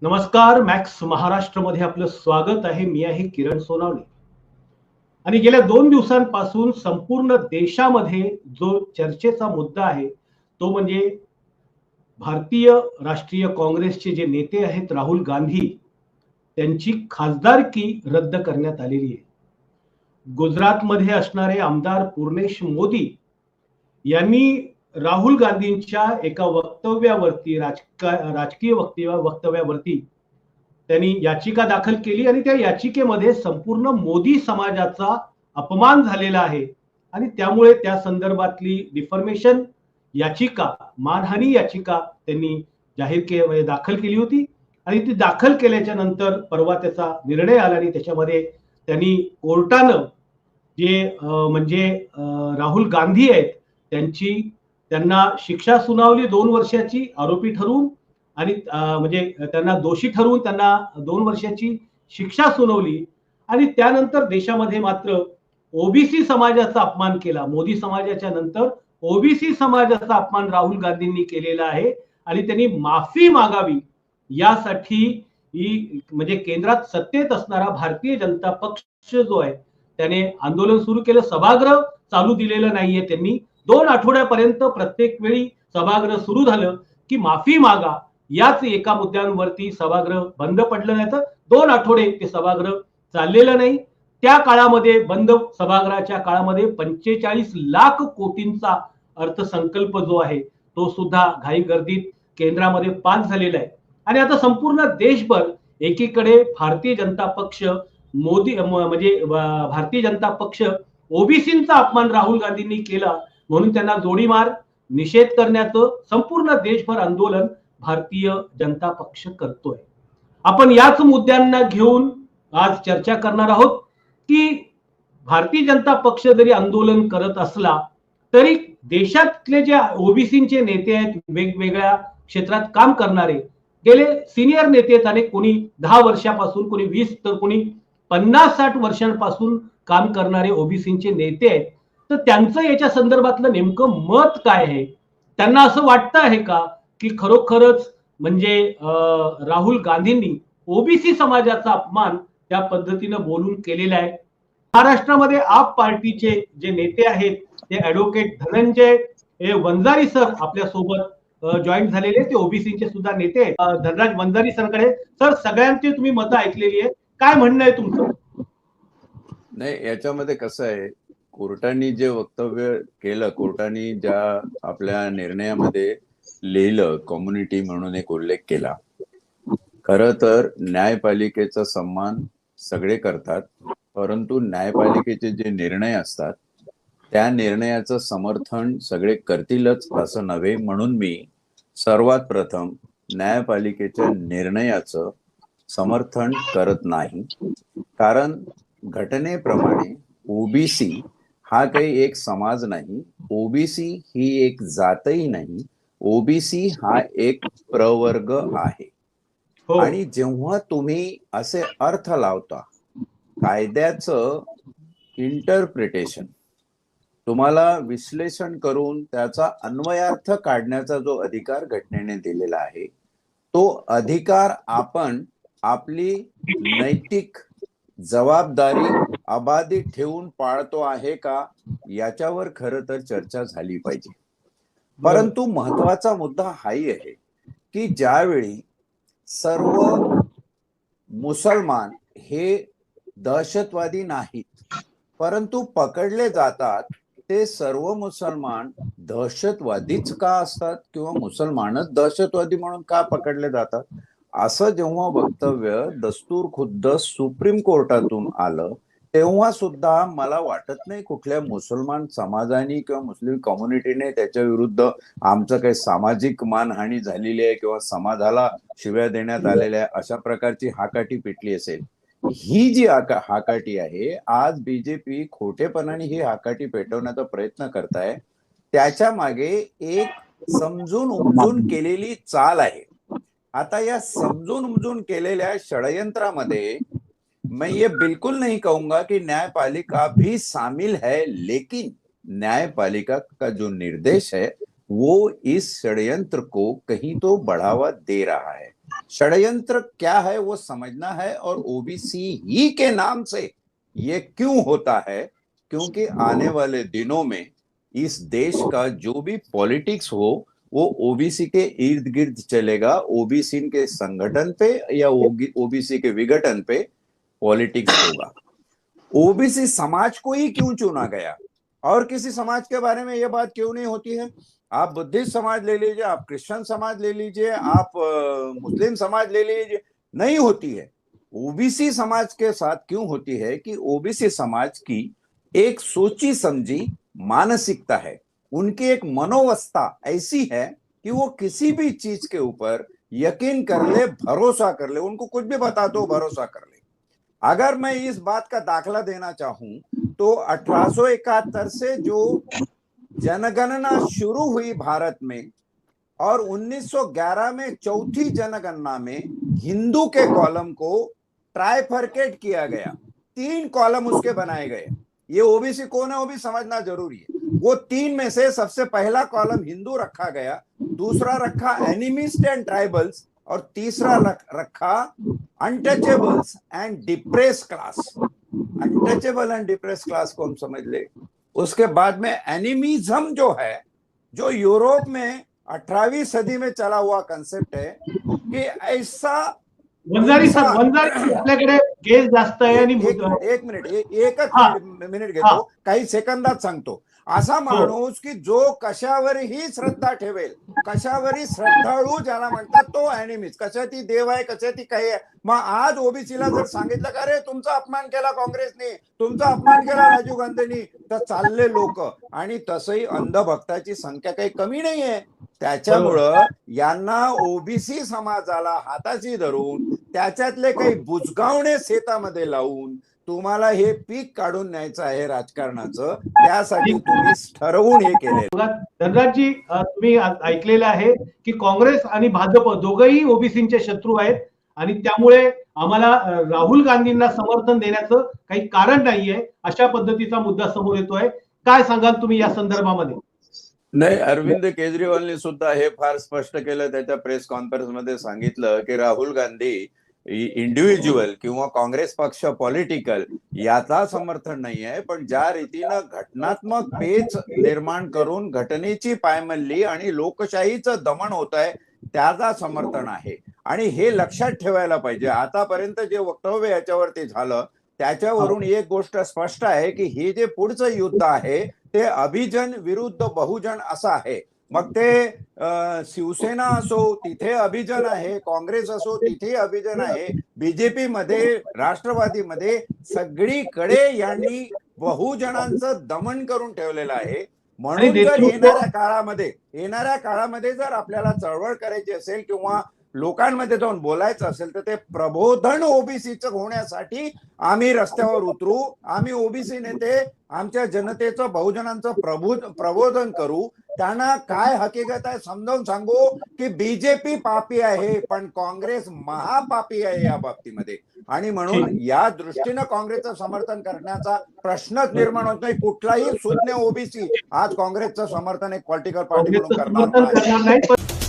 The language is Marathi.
नमस्कार. मॅक्स महाराष्ट्रमध्ये आपलं स्वागत आहे. मी आहे किरण सोनावणे. आणि गेल्या 2 दिवसांपासून संपूर्ण देशामध्ये जो चर्चेचा मुद्दा आहे तो म्हणजे भारतीय राष्ट्रीय काँग्रेसचे जे नेते आहेत राहुल गांधी त्यांची खासदारकी रद्द करण्यात आलेली आहे. गुजरातमध्ये असणारे आमदार पूर्णेश मोदी यांनी राहुल गांधींच्या एका वक्तव्यावरती राजकीय वक्तव्यावरती त्यांनी याचिका दाखल केली आणि त्या याचिकेमध्ये संपूर्ण मोदी समाजाचा अपमान झालेला आहे आणि त्यामुळे त्या संदर्भातली डिफॉर्मेशन याचिका, मानहानी याचिका त्यांनी दाखल केली होती आणि ती दाखल केल्याच्या नंतर परवा त्याचा निर्णय आला आणि त्याच्यामध्ये त्यांनी कोर्टानं जे म्हणजे राहुल गांधी आहेत त्यांना शिक्षा सुनावली 2 वर्षाची आरोपी ठरवून आणि म्हणजे त्यांना दोषी ठरवून त्यांना 2 वर्षाची शिक्षा सुनावली आणि त्यानंतर देशामध्ये मात्र ओबीसी समाजाचा अपमान केला. मोदी समाजाच्या नंतर ओबीसी समाजाचा अपमान राहुल गांधींनी केलेला आहे आणि त्यांनी माफी मागावी यासाठी ही म्हणजे केंद्रात सत्तेत असणारा भारतीय जनता पक्ष जो आहे त्याने आंदोलन सुरू केलं. सभागृह चालू दिलेलं नाहीये त्यांनी. 2 आठवड्यापर्यंत प्रत्येक वेळी सभागृह सुरू झालं की माफी मागा याच एका मुद्द्यांवरती सभागृह बंद पडलं, नाही तर 2 आठवडे ते सभागृह चाललेलं नाही. त्या काळामध्ये बंद सभागृहाच्या काळामध्ये 45 लाख कोटींचा अर्थसंकल्प जो आहे तो सुद्धा घाई गर्दीत केंद्रामध्ये पास झालेला आहे आणि आता संपूर्ण देशभर एकीकडे भारतीय जनता पक्ष म्हणजे भारतीय जनता पक्ष ओबीसींचा अपमान राहुल गांधींनी केला म्हणून त्यांना जोडीमार निषेध करण्याचं संपूर्ण देशभर आंदोलन भारतीय जनता पक्ष करतोय. आपण याच मुद्द्यांना घेऊन आज चर्चा करणार आहोत की भारतीय जनता पक्ष जरी आंदोलन करत असला तरी देशातले जे ओबीसीचे नेते आहेत, वेगवेगळ्या क्षेत्रात काम करणारे, गेले सिनियर नेते आहेत आणि कोणी 10 वर्षापासून, कोणी 20 तर कोणी 50-60 वर्षांपासून काम करणारे ओबीसीचे नेते आहेत, तर त्यांचं याच्या संदर्भातलं नेमकं मत काय आहे? त्यांना असं वाटतं आहे का की खरोखरच म्हणजे राहुल गांधींनी ओबीसी समाजाचा अपमान त्या पद्धतीनं बोलून केलेला आहे? महाराष्ट्रामध्ये आप पार्टीचे जे नेते आहेत ते ऍडव्होकेट धनंजय वंजारी सर आपल्या सोबत जॉईन झालेले, ते ओबीसीचे सुद्धा नेते आहेत. धनराज वंजारी सरकडे सर, सगळ्यांची तुम्ही मतं ऐकलेली आहे, काय म्हणणं आहे तुमचं? नाही, याच्यामध्ये कसं आहे, कोर्टाने जे वक्तव्य केलं, कोर्टाने ज्या आपल्या निर्णयामध्ये लिहिलं, कम्युनिटी म्हणून एक उल्लेख केला. खरं तर न्यायपालिकेचा सन्मान सगळे करतात, परंतु न्यायपालिकेचे जे निर्णय असतात त्या निर्णयाचं समर्थन सगळे करतीलच असं नव्हे. म्हणून मी सर्वात प्रथम न्यायपालिकेच्या निर्णयाचं समर्थन करत नाही, कारण घटनेप्रमाणे ओबीसी हा काही एक समाज नाही, ओबीसी ही एक जातही नाही, ओबीसी हा एक प्रवर्ग आहे. आणि जेव्हा तुम्ही असे अर्थ लावता, कायद्याचं इंटरप्रिटेशन, तुम्हाला विश्लेषण करून त्याचा अन्वयार्थ काढण्याचा जो अधिकार घटनेने दिलेला आहे, तो अधिकार आपण आपली नैतिक जबाबदारी अबाधित ठेवून पाळतो आहे का, याच्यावर खरं तर चर्चा झाली पाहिजे. परंतु महत्वाचा मुद्दा हाही आहे की ज्यावेळी सर्व मुसलमान हे दहशतवादी नाहीत, परंतु पकडले जातात, ते सर्व मुसलमान दहशतवादीच का असतात किंवा मुसलमानच दहशतवादी म्हणून का पकडले जातात, असं जेव्हा वक्तव्य दस्तूर खुद्द सुप्रीम कोर्टातून आलं, तेव्हा सुद्धा मला वाटत नाही कुठल्या मुसलमान समाजाने किंवा मुस्लिम कम्युनिटीने त्याच्या विरुद्ध आमचं काही सामाजिक मानहानी झालेली आहे किंवा समाजाला शिव्या देण्यात आलेल्या आहे अशा प्रकारची हाकाटी पेटली असेल. ही जी हाकाटी आहे, आज बीजेपी खोटेपणाने ही हाकाटी पेटवण्याचा प्रयत्न करताय, त्याच्या मागे एक समजून उमजून केलेली चाल आहे. आता या समजून उमजून केलेल्या षड्यंत्रामध्ये मैं ये बिल्कुल नहीं कहूंगा कि न्यायपालिका भी शामिल है, लेकिन न्यायपालिका का जो निर्देश है वो इस षड्यंत्र को कहीं तो बढ़ावा दे रहा है। षड्यंत्र क्या है वो समझना है, और ओबीसी ही के नाम से ये क्यों होता है, क्योंकि आने वाले दिनों में इस देश का जो भी पॉलिटिक्स हो वो ओबीसी के इर्द गिर्द चलेगा, ओबीसी के संगठन पे या ओबीसी के विघटन पे पॉलिटिक्स होगा। ओबीसी समाज को ही क्यों चुना गया, और किसी समाज के बारे में यह बात क्यों नहीं होती है? आप बुद्धिस्ट समाज ले लीजिए, आप क्रिश्चियन समाज ले लीजिए, आप मुस्लिम समाज ले लीजिए, नहीं होती है। ओबीसी समाज के साथ क्यों होती है कि ओबीसी समाज की एक सोची समझी मानसिकता है, उनकी एक मनोवस्था ऐसी है कि वो किसी भी चीज के ऊपर यकीन कर ले, भरोसा कर ले, उनको कुछ भी बता दो भरोसा कर ले। अगर मैं इस बात का दाखला देना चाहूं तो 1871 से जो जनगणना शुरू हुई भारत में, और 1911 में चौथी जनगणना में हिंदू के कॉलम को ट्राइफरकेट किया गया, 3 कॉलम उसके बनाए गए। ये ओबीसी कौन है वो भी समझना जरूरी है। वो 3 में से सबसे पहला कॉलम हिंदू रखा गया, दूसरा रखा एनिमिस्ट एंड ट्राइबल्स, और तीसरा रखा untouchables end depress class. Untouchable end depress class को हम समझ ले। उसके बाद में एनिमिज्म जो है, जो यूरोप में 18वीं सदी में चला हुआ कंसेप्ट है कि ऐसा वंजारी आपल्याकडे गेस जास्त आहे आणि एक मिनिट घेतो, काही सेकंदात सांगतो। असा माणूस की जो कशावरही श्रद्धा ठेवेल, कशावरही श्रद्धाळू ज्याला म्हणतात, तो एनिमीज, कशा ती देव आहे, कशा ती काही आहे। मग आज ओबीसीला जर सांगितलं का रे तुमचा अपमान केला काँग्रेसने, तुमचा अपमान केला राजीव गांधींनी, तर चालले लोक। आणि तसंही अंधभक्ताची संख्या काही कमी नाहीये। त्याच्यामुळं यांना ओबीसी समाजाला हाताशी धरून त्याच्यातले काही बुजगावणे शेतामध्ये लावून तुम्हाला हे पीक काढून न्यायचं आहे राजकारणाचं, त्यासाठी तुम्ही ठरवून हे केले। धनराजजी, तुम्ही ऐकलेलं आहे की काँग्रेस आणि भाजप दोघंही ओबीसीचे शत्रू आहेत, आणि त्यामुळे आम्हाला राहुल गांधींना समर्थन देण्याचं काही कारण नाहीये, अशा पद्धतीचा मुद्दा समोर येतोय। काय सांगाल तुम्ही या संदर्भामध्ये? नाही, अरविंद केजरीवालने सुद्धा हे फार स्पष्ट केलं, त्याच्या प्रेस कॉन्फरन्स मध्ये सांगितलं की राहुल गांधी इंडिव्हिज्युअल किंवा काँग्रेस पक्ष पॉलिटिकल याचा समर्थन नाही आहे, पण ज्या रीतीनं घटनात्मक पेच निर्माण करून घटनेची पायमल्ली आणि लोकशाहीचं दमन होत आहे त्याचा समर्थन आहे। आणि हे लक्षात ठेवायला पाहिजे। आतापर्यंत जे वक्तव्य याच्यावरती झालं त्याच्यावरून एक गोष्ट स्पष्ट आहे की हे जे पुढचं युद्ध आहे ते अभिजन विरुद्ध बहुजन असं आहे। मग ते शिवसेना असो तिथे अभिजन आहे, काँग्रेस असो तिथे अभिजन आहे, बीजेपी मध्ये, राष्ट्रवादीमध्ये, सगळीकडे यांनी बहुजनांचं दमन करून ठेवलेलं आहे। म्हणून जर येणाऱ्या काळामध्ये जर आपल्याला चळवळ करायची असेल किंवा लोकांमध्ये जाऊन बोलायचं असेल तर ते प्रबोधन ओबीसीचं होण्यासाठी आम्ही रस्त्यावर उतरू। आम्ही ओबीसी नेते आमच्या जनतेचं, बहुजनांचं प्रबोधन करू, त्यांना काय हकीकत आहे समजावून सांगू की बीजेपी पापी आहे पण काँग्रेस महापापी आहे या बाबतीमध्ये। आणि म्हणून या दृष्टीनं काँग्रेसचं समर्थन करण्याचा प्रश्नच निर्माण होत नाही। कुठलाही सुज्ञ ओबीसी आज काँग्रेसचं समर्थन एक पॉलिटिकल पार्टी म्हणून करणार नाही।